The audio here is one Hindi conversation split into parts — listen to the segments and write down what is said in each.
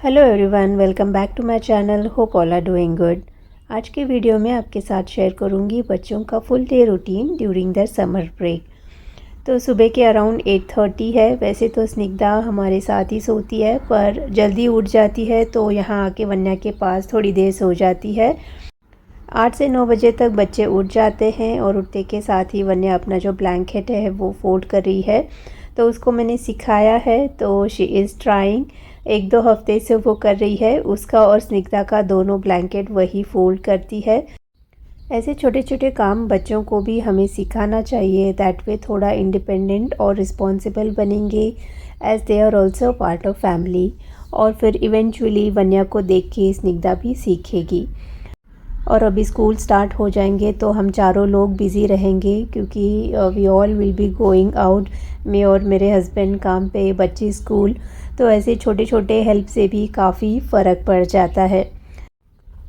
Hello everyone, welcome back to my channel. Hope all are doing good. आज के वीडियो में आपके साथ शेयर करूंगी बच्चों का full day routine during the summer break. तो सुबह के अराउंड 8:30 है। वैसे तो स्निग्धा हमारे साथ ही सोती है, पर जल्दी उठ जाती है तो यहाँ आके वन्या के पास थोड़ी देर सो जाती है। 8 से 9 बजे तक बच्चे उठ जाते हैं और उठते के साथ ही वन्या अपना जो ब्लैंकेट है वो फोल्ड कर रही है। तो उसको मैंने सिखाया है, तो शी इज़ ट्राइंग। 1-2 हफ्ते से वो कर रही है। उसका और स्निग्धा का दोनों ब्लैंकेट वही फोल्ड करती है। ऐसे छोटे छोटे काम बच्चों को भी हमें सिखाना चाहिए, दैट वे थोड़ा इंडिपेंडेंट और रिस्पॉन्सिबल बनेंगे, as they are also part of family. और फिर इवेंचुअली वन्या को देख के स्निग्धा भी सीखेगी। और अभी स्कूल स्टार्ट हो जाएंगे तो हम चारों लोग बिज़ी रहेंगे, क्योंकि we all will be going out. मैं और मेरे हस्बैंड काम पे, बच्चे स्कूल। तो ऐसे छोटे छोटे हेल्प से भी काफ़ी फ़र्क पड़ जाता है।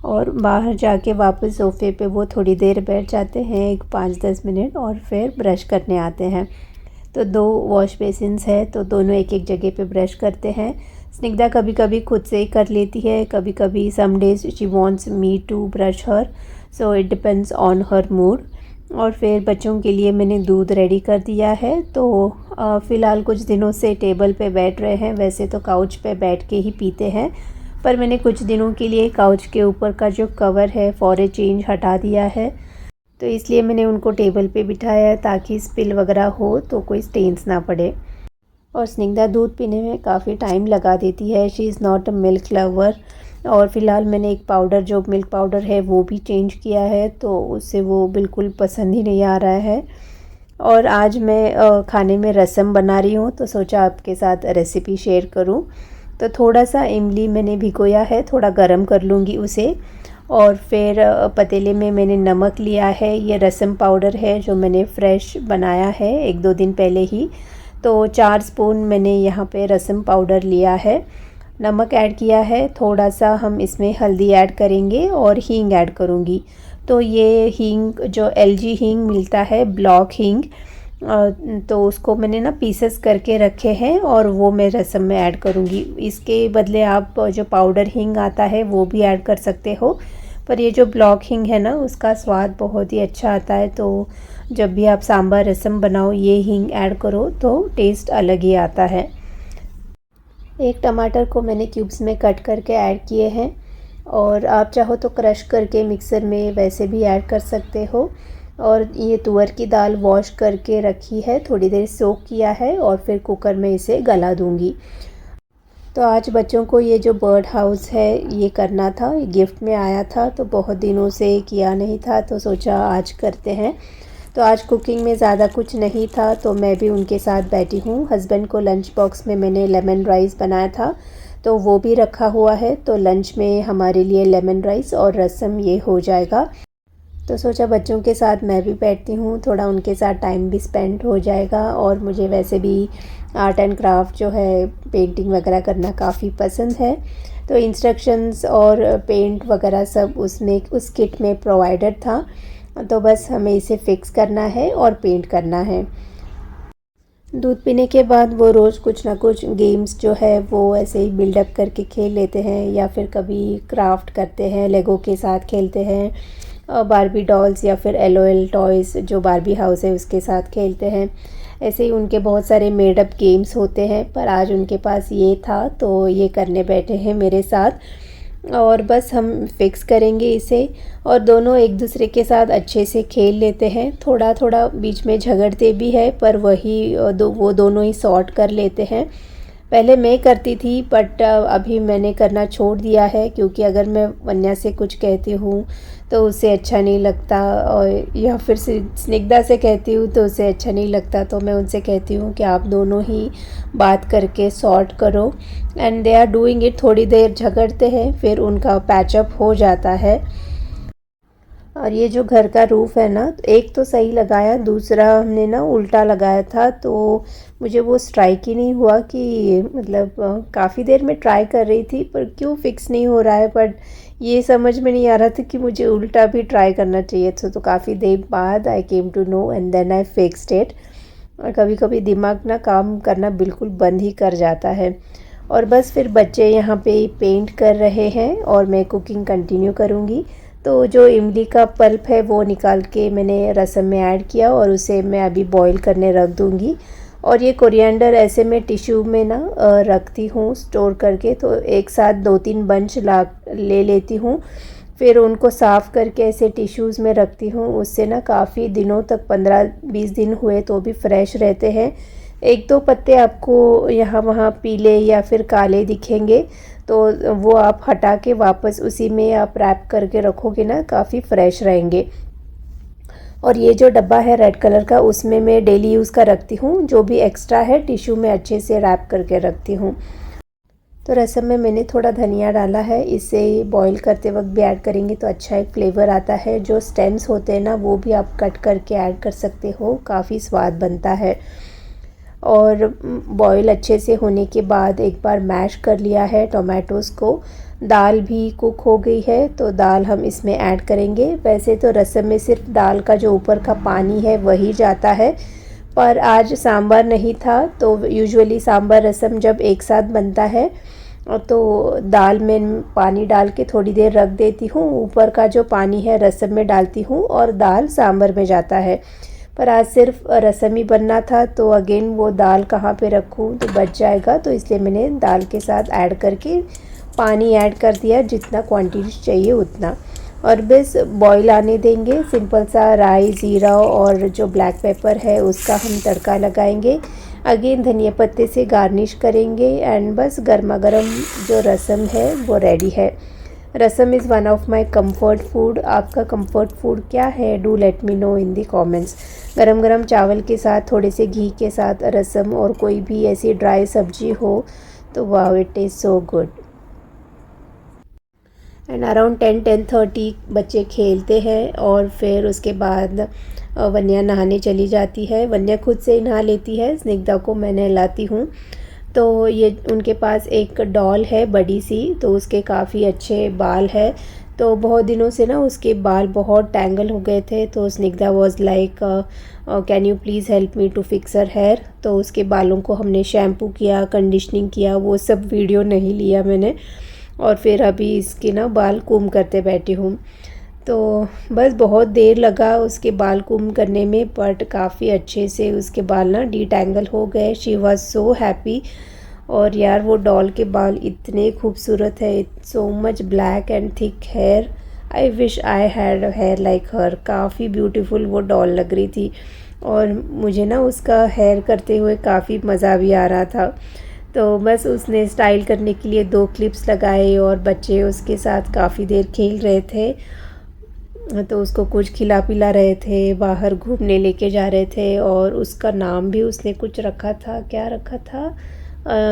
और बाहर जाके वापस सोफ़े पे वो थोड़ी देर बैठ जाते हैं, एक 5-10 मिनट, और फिर ब्रश करने आते हैं। तो 2 वॉश बेसिन्स है, तो दोनों एक एक जगह पे ब्रश करते हैं। स्निग्धा कभी कभी खुद से ही कर लेती है, कभी कभी some days she wants me to brush her, so it depends on her mood. और फिर बच्चों के लिए मैंने दूध रेडी कर दिया है। तो फ़िलहाल कुछ दिनों से टेबल पे बैठ रहे हैं। वैसे तो काउच पे बैठ के ही पीते हैं, पर मैंने कुछ दिनों के लिए काउच के ऊपर का जो कवर है फॉर ए चेंज हटा दिया है। तो इसलिए मैंने उनको टेबल पे बिठाया है, ताकि स्पिल वगैरह हो तो कोई स्टेन्स ना पड़े। और स्निग्धा दूध पीने में काफ़ी टाइम लगा देती है। She is not a milk lover. और फ़िलहाल मैंने एक पाउडर, जो मिल्क पाउडर है, वो भी चेंज किया है, तो उससे वो बिल्कुल पसंद ही नहीं आ रहा है। और आज मैं खाने में रसम बना रही हूँ, तो सोचा आपके साथ रेसिपी शेयर करूँ। तो थोड़ा सा इमली मैंने भिगोया है, थोड़ा गरम कर लूँगी उसे। और फिर पतीले में मैंने नमक लिया है। ये रसम पाउडर है जो मैंने फ़्रेश बनाया है 1-2 दिन पहले ही। तो 4 स्पून मैंने यहाँ पे रसम पाउडर लिया है। नमक ऐड किया है, थोड़ा सा हम इसमें हल्दी ऐड करेंगे और हींग ऐड करूँगी। तो ये हींग जो एलजी हींग मिलता है, ब्लॉक हींग, तो उसको मैंने ना पीसेस करके रखे हैं और वो मैं रसम में ऐड करूँगी। इसके बदले आप जो पाउडर हींग आता है वो भी ऐड कर सकते हो, पर ये जो ब्लॉक हींग है ना, उसका स्वाद बहुत ही अच्छा आता है। तो जब भी आप सांभर रसम बनाओ, ये हींग ऐड करो तो टेस्ट अलग ही आता है। एक टमाटर को मैंने क्यूब्स में कट करके ऐड किए हैं, और आप चाहो तो क्रश करके मिक्सर में वैसे भी ऐड कर सकते हो। और ये तुअर की दाल वॉश करके रखी है, थोड़ी देर सोक किया है, और फिर कुकर में इसे गला दूंगी। तो आज बच्चों को ये जो बर्ड हाउस है ये करना था, ये गिफ्ट में आया था, तो बहुत दिनों से किया नहीं था, तो सोचा आज करते हैं। तो आज कुकिंग में ज़्यादा कुछ नहीं था, तो मैं भी उनके साथ बैठी हूँ। हस्बैंड को लंच बॉक्स में मैंने लेमन राइस बनाया था, तो वो भी रखा हुआ है। तो लंच में हमारे लिए लेमन राइस और रसम ये हो जाएगा। तो सोचा बच्चों के साथ मैं भी बैठती हूँ, थोड़ा उनके साथ टाइम भी स्पेंड हो जाएगा। और मुझे वैसे भी आर्ट एंड क्राफ्ट जो है, पेंटिंग वगैरह करना काफ़ी पसंद है। तो इंस्ट्रक्शंस और पेंट वगैरह सब उसमें, उस किट में प्रोवाइडेड था। तो बस हमें इसे फिक्स करना है और पेंट करना है। दूध पीने के बाद वो रोज़ कुछ ना कुछ गेम्स जो है वो ऐसे ही बिल्डअप करके खेल लेते हैं, या फिर कभी क्राफ्ट करते हैं, लेगो के साथ खेलते हैं, बारबी डॉल्स या फिर एलओएल टॉयज़ जो बारबी हाउस है उसके साथ खेलते हैं। ऐसे ही उनके बहुत सारे मेड अप गेम्स होते हैं, पर आज उनके पास ये था तो ये करने बैठे हैं मेरे साथ। और बस हम फिक्स करेंगे इसे, और दोनों एक दूसरे के साथ अच्छे से खेल लेते हैं। थोड़ा थोड़ा बीच में झगड़ते भी है, पर वो दोनों ही सॉर्ट कर लेते हैं। पहले मैं करती थी, बट अभी मैंने करना छोड़ दिया है, क्योंकि अगर मैं वन्या से कुछ कहती हूँ तो उसे अच्छा नहीं लगता, और या फिर स्निग्धा से कहती हूँ तो उसे अच्छा नहीं लगता। तो मैं उनसे कहती हूँ कि आप दोनों ही बात करके सॉर्ट करो, and they are doing it. थोड़ी देर झगड़ते हैं, फिर उनका पैचअप हो जाता है। और ये जो घर का रूफ़ है ना, एक तो सही लगाया, दूसरा हमने ना उल्टा लगाया था, तो मुझे वो स्ट्राइक ही नहीं हुआ कि मतलब काफ़ी देर में ट्राई कर रही थी, पर क्यों फिक्स नहीं हो रहा है। बट ये समझ में नहीं आ रहा था कि मुझे उल्टा भी ट्राई करना चाहिए था। तो काफ़ी देर बाद I came to know, and then I fixed it. और कभी कभी दिमाग ना काम करना बिल्कुल बंद ही कर जाता है। और बस फिर बच्चे यहाँ पे पेंट कर रहे हैं और मैं कुकिंग कंटिन्यू करूँगी। तो जो इमली का पल्प है वो निकाल के मैंने रसम में ऐड किया और उसे मैं अभी बॉईल करने रख दूँगी। और ये कोरिएंडर ऐसे मैं टिश्यू में ना रखती हूँ स्टोर करके, तो एक साथ 2-3 बंच ले लेती हूँ, फिर उनको साफ़ करके ऐसे टिश्यूज़ में रखती हूँ। उससे ना काफ़ी दिनों तक 15-20 दिन हुए तो भी फ्रेश रहते हैं। 1-2 पत्ते आपको यहाँ वहाँ पीले या फिर काले दिखेंगे, तो वो आप हटा के वापस उसी में आप रैप करके रखोगे ना, काफ़ी फ्रेश रहेंगे। और ये जो डब्बा है रेड कलर का, उसमें मैं डेली यूज़ का रखती हूँ, जो भी एक्स्ट्रा है टिश्यू में अच्छे से रैप करके रखती हूँ। तो रसम में मैंने थोड़ा धनिया डाला है, इसे बॉईल करते वक्त भी ऐड करेंगे तो अच्छा एक फ्लेवर आता है। जो स्टेम्स होते हैं ना वो भी आप कट करके ऐड कर सकते हो, काफ़ी स्वाद बनता है। और बॉईल अच्छे से होने के बाद एक बार मैश कर लिया है टोमेटोज़ को। दाल भी कुक हो गई है तो दाल हम इसमें ऐड करेंगे। वैसे तो रसम में सिर्फ दाल का जो ऊपर का पानी है वही जाता है, पर आज सांभर नहीं था तो यूजुअली सांभर रसम जब एक साथ बनता है तो दाल में पानी डाल के थोड़ी देर रख देती हूँ, ऊपर का जो पानी है रसम में डालती हूँ और दाल सांभर में जाता है। पर आज सिर्फ रसम ही बनना था तो अगेन वो दाल कहाँ पे रखूँ, तो बच जाएगा, तो इसलिए मैंने दाल के साथ ऐड करके पानी ऐड कर दिया, जितना क्वांटिटी चाहिए उतना। और बस बॉईल आने देंगे। सिंपल सा राई, ज़ीरा और जो ब्लैक पेपर है उसका हम तड़का लगाएंगे। अगेन धनिया पत्ते से गार्निश करेंगे एंड बस गर्मा गर्म जो रसम है वो रेडी है। Rasam is one of my comfort food. आपका कंफर्ट फूड क्या है? Do let me know in the comments. गरम गरम चावल के साथ थोड़े से घी के साथ रसम और कोई भी ऐसी ड्राई सब्जी हो तो wow, it is so good. And around 10-10:30 बच्चे खेलते हैं और फिर उसके बाद वन्या नहाने चली जाती है। वन्या खुद से ही नहा लेती है, स्निग्धा को मैं नहलाती हूँ। तो ये उनके पास एक डॉल है बड़ी सी, तो उसके काफ़ी अच्छे बाल है। तो बहुत दिनों से ना उसके बाल बहुत टैंगल हो गए थे, तो Snigdha was like can you please help me to fix her hair. तो उसके बालों को हमने शैम्पू किया, कंडीशनिंग किया, वो सब वीडियो नहीं लिया मैंने। और फिर अभी इसके ना बाल कूम करते बैठी हूँ। तो बस बहुत देर लगा उसके बाल कूम करने में, बट काफ़ी अच्छे से उसके बाल ना डीटैंगल हो गए। She was so happy. और यार वो डॉल के बाल इतने खूबसूरत है, so much black and thick hair. I wish I had hair like her. काफ़ी ब्यूटीफुल वो डॉल लग रही थी और मुझे ना उसका हेयर करते हुए काफ़ी मज़ा भी आ रहा था। तो बस उसने स्टाइल करने के लिए 2 क्लिप्स लगाए और बच्चे उसके साथ काफ़ी देर खेल रहे थे। तो उसको कुछ खिला पिला रहे थे, बाहर घूमने लेके जा रहे थे। और उसका नाम भी उसने कुछ रखा था, क्या रखा था?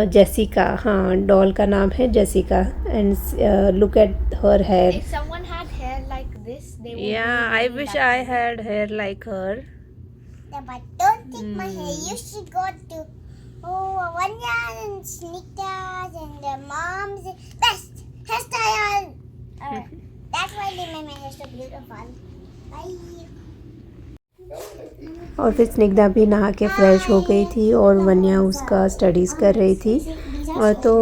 जेसिका। हाँ, डॉल का नाम है Jessica. And look at her hair. If someone had hair like this, they would Yeah, be I really wish lucky. I had hair like her. Yeah, but don't take my hair. You should go to Vanya and Snitas and their mom's best hairstyle. That's why they made my hair so beautiful. Bye. और फिर स्निग्धा भी नहा के फ्रेश हो गई थी और वन्या उसका स्टडीज़ कर रही थी। और तो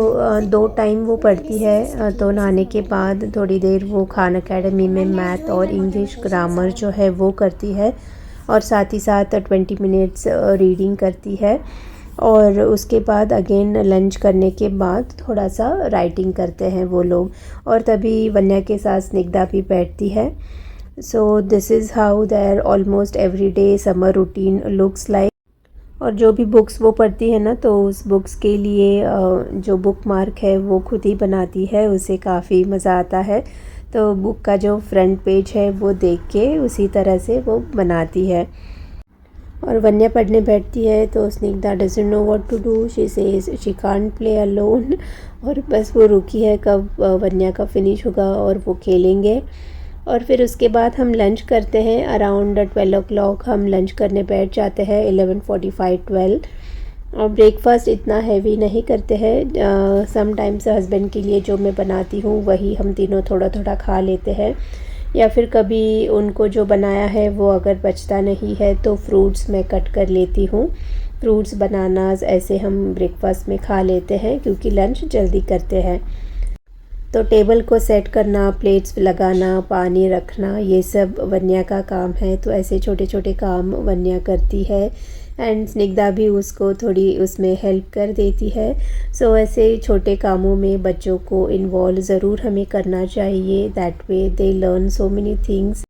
2 टाइम वो पढ़ती है। तो नहाने के बाद थोड़ी देर वो खान अकेडमी में मैथ और इंग्लिश ग्रामर जो है वो करती है, और साथ ही साथ 20 मिनट्स रीडिंग करती है। और उसके बाद अगेन लंच करने के बाद थोड़ा सा राइटिंग करते हैं वो लोग, और तभी वन्या के साथ स्निग्धा भी बैठती है। So this is how their almost everyday summer routine looks like. और जो भी बुक्स वो पढ़ती है ना, तो उस बुक्स के लिए जो बुक मार्क है वो खुद ही बनाती है, उसे काफ़ी मज़ा आता है। तो बुक का जो फ्रंट पेज है वो देख के उसी तरह से वो बनाती है। और वन्या पढ़ने बैठती है तो Snigdha doesn't know what to do. She says she can't play alone. और बस वो रुकी है कब वन्या का फिनिश होगा और वो खेलेंगे। और फिर उसके बाद हम लंच करते हैं। अराउंड 12 o'clock हम लंच करने बैठ जाते हैं, 11:45-12। और ब्रेकफास्ट इतना हैवी नहीं करते हैं। समटाइम्स हस्बैंड के लिए जो मैं बनाती हूँ वही हम तीनों थोड़ा थोड़ा खा लेते हैं, या फिर कभी उनको जो बनाया है वो अगर बचता नहीं है तो फ्रूट्स मैं कट कर लेती हूँ। फ्रूट्स बनानास ऐसे हम ब्रेकफास्ट में खा लेते हैं क्योंकि लंच जल्दी करते हैं। तो टेबल को सेट करना, प्लेट्स लगाना, पानी रखना, ये सब वन्या का काम है। तो ऐसे छोटे छोटे काम वन्या करती है एंड स्निग्धा भी उसको थोड़ी उसमें हेल्प कर देती है। सो ऐसे छोटे कामों में बच्चों को इन्वॉल्व ज़रूर हमें करना चाहिए। That way they learn so many things.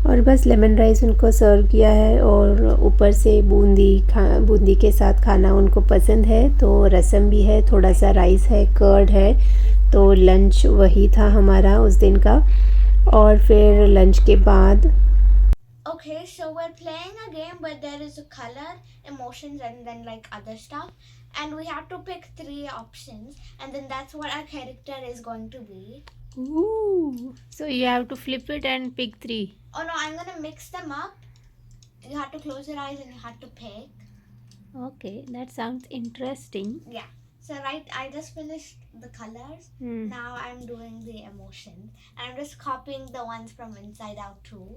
और बस लेमन राइस उनको सर्व किया है और ऊपर से बूंदी के साथ खाना उनको पसंद है। तो रसम भी है, थोड़ा सा राइस है, कर्ड है। तो लंच वही था हमारा उस दिन का। और फिर लंच के बाद Okay, so we're playing a game where there is a color, emotions, and then like other stuff. And we have to pick 3 options, and then that's what our character is going to be. ooh, so you have to flip it and pick 3. Oh no, I'm gonna mix them up. You have to close your eyes and you have to pick. Okay, that sounds interesting. Yeah. So I just finished the colors. Now I'm doing the emotions. And I'm just copying the ones from Inside Out too.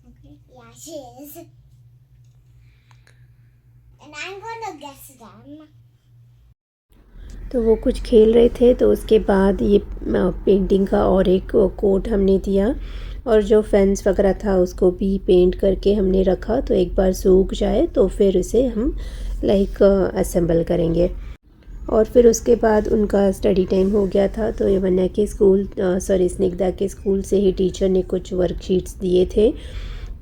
Okay. Yeah, she is. And I'm gonna guess them. तो वो कुछ खेल रहे थे, तो उसके बाद ये पेंटिंग का और एक कोट हमने दिया और जो फेंस वगैरह था उसको भी पेंट करके हमने रखा। तो एक बार सूख जाए तो फिर उसे हम असेंबल करेंगे। और फिर उसके बाद उनका स्टडी टाइम हो गया था। तो यवन्या के स्निग्धा के स्कूल से ही टीचर ने कुछ वर्कशीट्स दिए थे।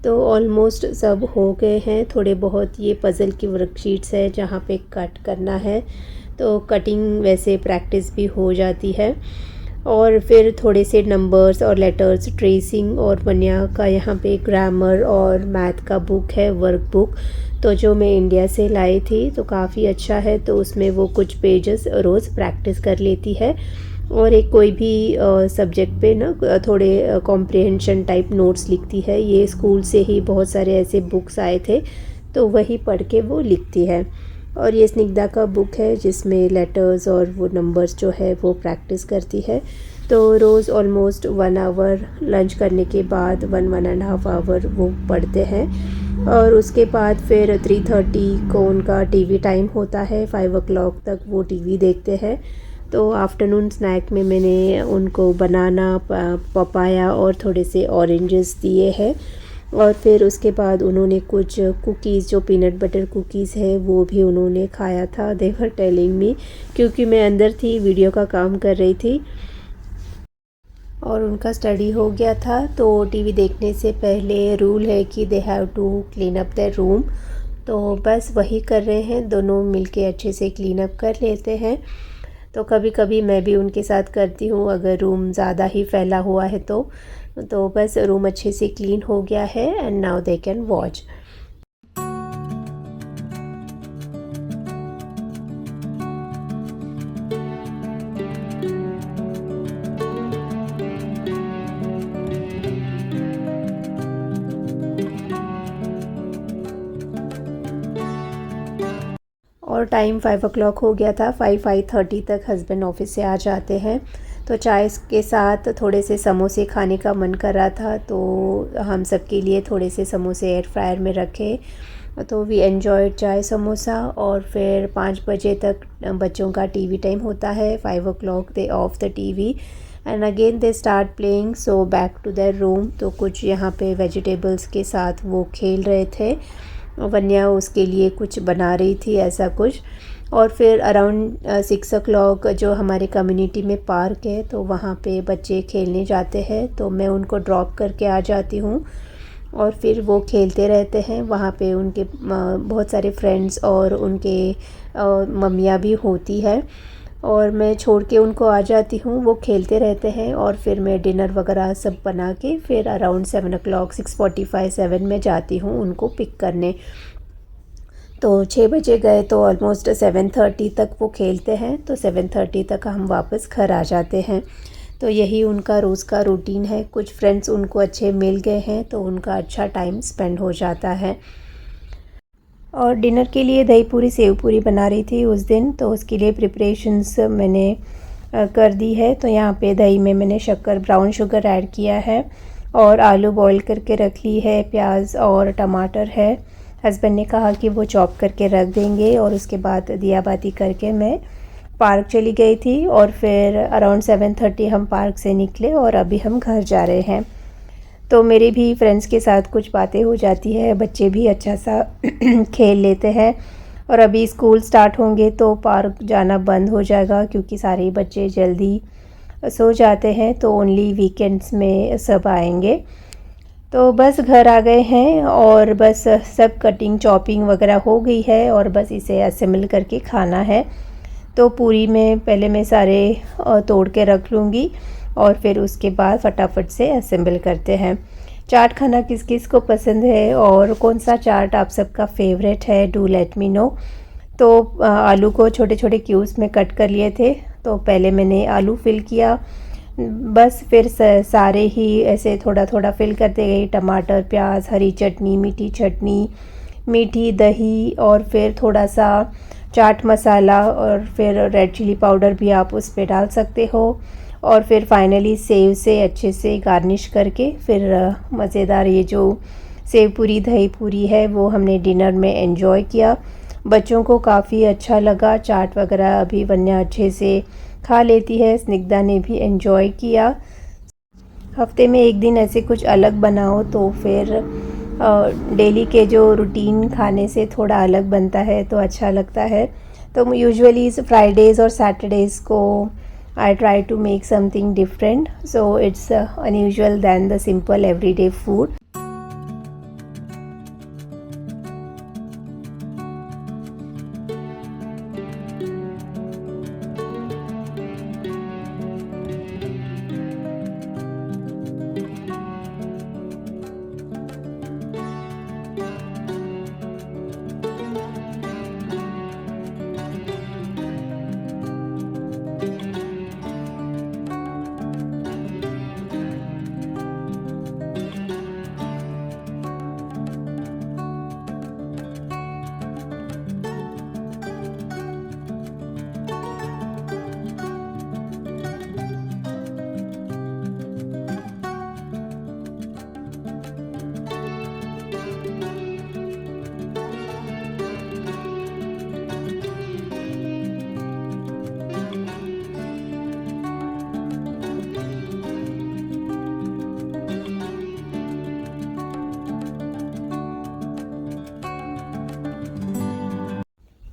तो ऑलमोस्ट सब हो गए हैं। थोड़े बहुत ये पज़ल की वर्कशीट्स है जहाँ पे कट करना है। तो कटिंग वैसे प्रैक्टिस भी हो जाती है। और फिर थोड़े से नंबर्स और लेटर्स, ट्रेसिंग और वन्या का यहाँ पे ग्रामर और मैथ का बुक है, वर्क बुक। तो जो मैं इंडिया से लाई थी तो काफ़ी अच्छा है। तो उसमें वो कुछ पेजेस रोज़ प्रैक्टिस कर लेती है। और एक कोई भी सब्जेक्ट पे ना थोड़े कॉम्प्रिहेंशन टाइप नोट्स लिखती है। ये स्कूल से ही बहुत सारे ऐसे बुक्स आए थे तो वही पढ़ के वो लिखती है। और ये स्निग्धा का बुक है जिसमें लेटर्स और वो नंबर्स जो है वो प्रैक्टिस करती है। तो रोज़ ऑलमोस्ट 1 आवर लंच करने के बाद 1-1.5 आवर वो पढ़ते हैं। और उसके बाद फिर 3:30 को उनका टीवी टाइम होता है। 5 o'clock तक वो टीवी देखते हैं। तो आफ्टरनून स्नैक में मैंने उनको बनाना, पपाया और थोड़े से ऑरेंजेस दिए हैं। और फिर उसके बाद उन्होंने कुछ कुकीज़, जो पीनट बटर कुकीज़ है वो भी उन्होंने खाया था। दे वर टेलिंग मी, क्योंकि मैं अंदर थी, वीडियो का काम कर रही थी और उनका स्टडी हो गया था। तो टीवी देखने से पहले रूल है कि they have to clean up their room. तो बस वही कर रहे हैं, दोनों मिलके अच्छे से क्लीन अप कर लेते हैं। तो कभी कभी मैं भी उनके साथ करती हूँ अगर रूम ज़्यादा ही फैला हुआ है तो बस रूम अच्छे से क्लीन हो गया है and now they can watch. और टाइम 5 o'clock हो गया था। 5:30 तक हस्बैंड ऑफिस से आ जाते हैं। तो चाय के साथ थोड़े से समोसे खाने का मन कर रहा था तो हम सब के लिए थोड़े से समोसे एयर फ्रायर में रखे। तो वी एन्जॉयड चाय समोसा। और फिर 5 बजे तक बच्चों का टीवी टाइम होता है। 5 o'clock they off the TV and again they start playing. So back to their room. तो कुछ यहाँ पे वेजिटेबल्स के साथ वो खेल रहे थे। वन्या उसके लिए कुछ बना रही थी ऐसा कुछ। और फिर अराउंड 6 o'clock जो हमारे कम्युनिटी में पार्क है तो वहाँ पे बच्चे खेलने जाते हैं। तो मैं उनको ड्रॉप करके आ जाती हूँ और फिर वो खेलते रहते हैं। वहाँ पे उनके बहुत सारे फ्रेंड्स और उनके मम्मियाँ भी होती है और मैं छोड़ के उनको आ जाती हूँ। वो खेलते रहते हैं और फिर मैं डिनर वगैरह सब बना के फिर अराउंड 7 o'clock 6:45 7 में जाती हूँ उनको पिक करने। तो 6 बजे गए तो ऑलमोस्ट 7:30 तक वो खेलते हैं। तो 7:30 तक हम वापस घर आ जाते हैं। तो यही उनका रोज़ का रूटीन है। कुछ फ्रेंड्स उनको अच्छे मिल गए हैं तो उनका अच्छा टाइम स्पेंड हो जाता है। और डिनर के लिए दही पूरी सेव पूरी बना रही थी उस दिन। तो उसके लिए प्रिपरेशंस मैंने कर दी है। तो यहाँ पे दही में मैंने शक्कर, ब्राउन शुगर ऐड किया है और आलू बॉईल करके रख ली है, प्याज और टमाटर है हस्बैंड ने कहा कि वो चॉप करके रख देंगे और उसके बाद दिया बाती करके मैं पार्क चली गई थी और फिर अराउंड 7:30 हम पार्क से निकले और अभी हम घर जा रहे हैं। तो मेरे भी फ्रेंड्स के साथ कुछ बातें हो जाती है, बच्चे भी अच्छा सा खेल लेते हैं और अभी स्कूल स्टार्ट होंगे तो पार्क जाना बंद हो जाएगा क्योंकि सारे बच्चे जल्दी सो जाते हैं, तो ओनली वीकेंड्स में सब आएंगे। तो बस घर आ गए हैं और बस सब कटिंग चॉपिंग वगैरह हो गई है और बस इसे असेंबल करके खाना है। तो पूरी में पहले मैं सारे तोड़ के रख लूँगी और फिर उसके बाद फटाफट से असेंबल करते हैं। चाट खाना किस किस को पसंद है और कौन सा चाट आप सबका फेवरेट है, डू लेट मी नो। तो आलू को छोटे छोटे क्यूब्स में कट कर लिए थे, तो पहले मैंने आलू फिल किया, बस फिर सारे ही ऐसे थोड़ा थोड़ा फिल करते गई। टमाटर, प्याज, हरी चटनी, मीठी चटनी, मीठी दही और फिर थोड़ा सा चाट मसाला और फिर रेड चिली पाउडर भी आप उस पर डाल सकते हो और फिर फाइनली सेव से अच्छे से गार्निश करके फिर मज़ेदार ये जो सेव पूरी दही पूरी है वो हमने डिनर में एंजॉय किया। बच्चों को काफ़ी अच्छा लगा चाट वगैरह, अभी वन्या अच्छे से खा लेती है, स्निग्धा ने भी एंजॉय किया। हफ्ते में एक दिन ऐसे कुछ अलग बनाओ तो फिर डेली के जो रूटीन खाने से थोड़ा अलग बनता है तो अच्छा लगता है। तो यूजुअली फ्राइडेज़ और सैटरडेज़ को I try to make something different, so it's unusual than the simple everyday food.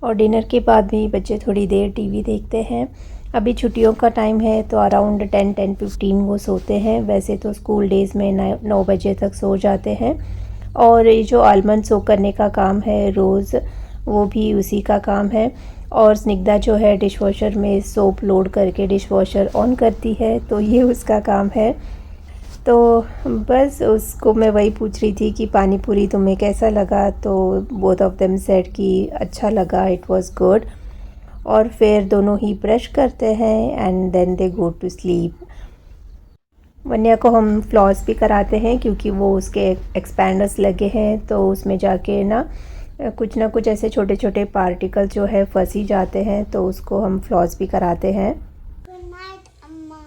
और डिनर के बाद भी बच्चे थोड़ी देर टीवी देखते हैं। अभी छुट्टियों का टाइम है तो अराउंड 10-10:15 वो सोते हैं। वैसे तो स्कूल डेज़ में 9 बजे तक सो जाते हैं। और ये जो आलमंड सोक करने का काम है रोज़, वो भी उसी का काम है। और स्निग्धा जो है डिश वॉशर में सोप लोड करके डिश वॉशर ऑन करती है, तो ये उसका काम है। तो बस उसको मैं वही पूछ रही थी कि पानी पूरी तुम्हें कैसा लगा, तो बोथ ऑफ देम सेड कि अच्छा लगा, इट वाज गुड। और फिर दोनों ही ब्रश करते हैं and then they go to sleep. Vanya को हम फ्लॉस भी कराते हैं क्योंकि वो उसके एक्सपैंडर्स लगे हैं, तो उसमें जाके ना कुछ ऐसे छोटे छोटे पार्टिकल जो है फंस ही जाते हैं, तो उसको हम फ्लॉस भी कराते हैं। Good night, Amma.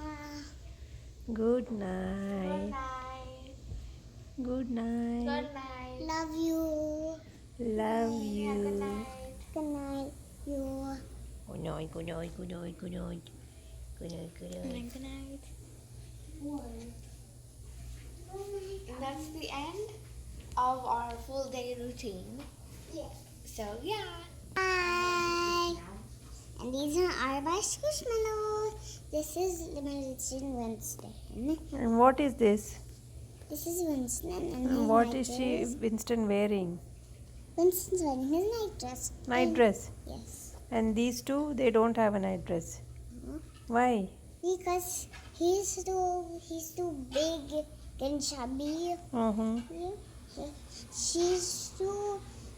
Good night, good night, Good night. Love you. Love you, Good night. Good night. You. Good night, good night, good night, good night, good night, good night. Good night. And that's the end of our full day routine. Yes. So yeah. Bye. And these are our squishmallows. This is Winston Winston. And what is this? This is Winston. And his What night is she, dress. Winston, wearing? Winston's wearing his night dress. Night dress. Yes. And these two, they don't have a night dress. Why? Because he's too big and chubby. Mm-hmm. Yeah.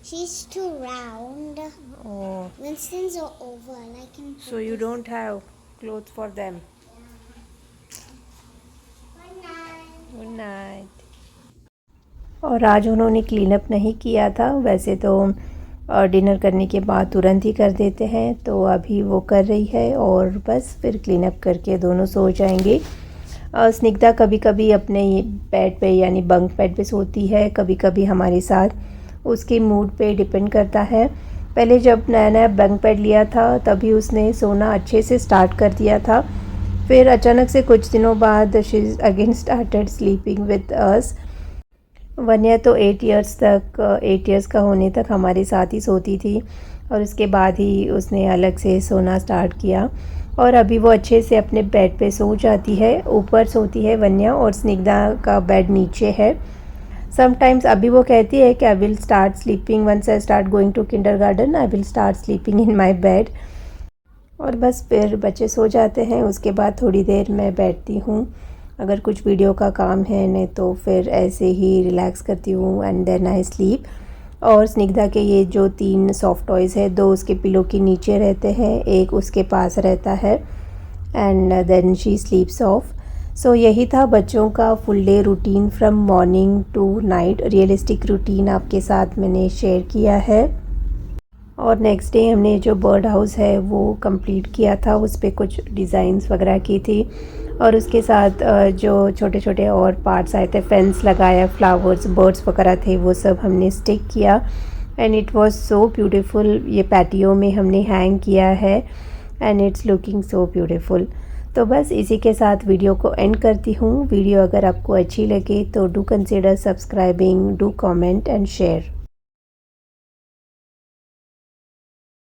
She's too round. Oh, Winston's are oval. I can. so you don't have clothes for them. Good night. Good night. और आज उन्होंने क्लीन अप नहीं किया था, वैसे तो डिनर करने के बाद तुरंत ही कर देते हैं, तो अभी वो कर रही है और बस फिर क्लीन अप करके दोनों सो जाएंगे। स्निग्धा कभी कभी अपने बेड पे यानी बंक बेड पे सोती है, कभी कभी हमारे साथ उसके मूड पे डिपेंड करता है। पहले जब नया नया बंक बेड लिया था तभी उसने सोना अच्छे से स्टार्ट कर दिया था, फिर अचानक से कुछ दिनों बाद she again started sleeping with us. Vanya तो 8 इयर्स का होने तक हमारे साथ ही सोती थी और उसके बाद ही उसने अलग से सोना स्टार्ट किया और अभी वो अच्छे से अपने बेड पे सो जाती है। ऊपर सोती है वन्या और स्निग्धा का बेड नीचे है। समटाइम्स अभी वो कहती है कि I will start sleeping once I start going to kindergarten, I will start sleeping in my bed. और बस फिर बच्चे सो जाते हैं, उसके बाद थोड़ी देर मैं बैठती हूँ, अगर कुछ वीडियो का काम है, नहीं तो फिर ऐसे ही रिलैक्स करती हूँ एंड देन आई स्लीप। और स्निग्धा के ये जो 3 सॉफ्ट टॉयज़ है, 2 उसके पिलो के नीचे रहते हैं, एक उसके पास रहता है and then she sleeps off. So यही था बच्चों का full day routine from morning to night. Realistic routine आपके साथ मैंने शेयर किया है। और नेक्स्ट डे हमने जो बर्ड हाउस है वो कंप्लीट किया था, उस पर कुछ डिज़ाइंस वगैरह की थी और उसके साथ जो छोटे छोटे और पार्ट्स आए थे, फेंस लगाया, फ्लावर्स, बर्ड्स वगैरह थे, वो सब हमने स्टिक किया and it was so beautiful. ये पैटियो में हमने हैंग किया है and it's looking so beautiful. तो बस इसी के साथ वीडियो को एंड करती हूँ। वीडियो अगर आपको अच्छी लगे तो do consider subscribing, do comment and share.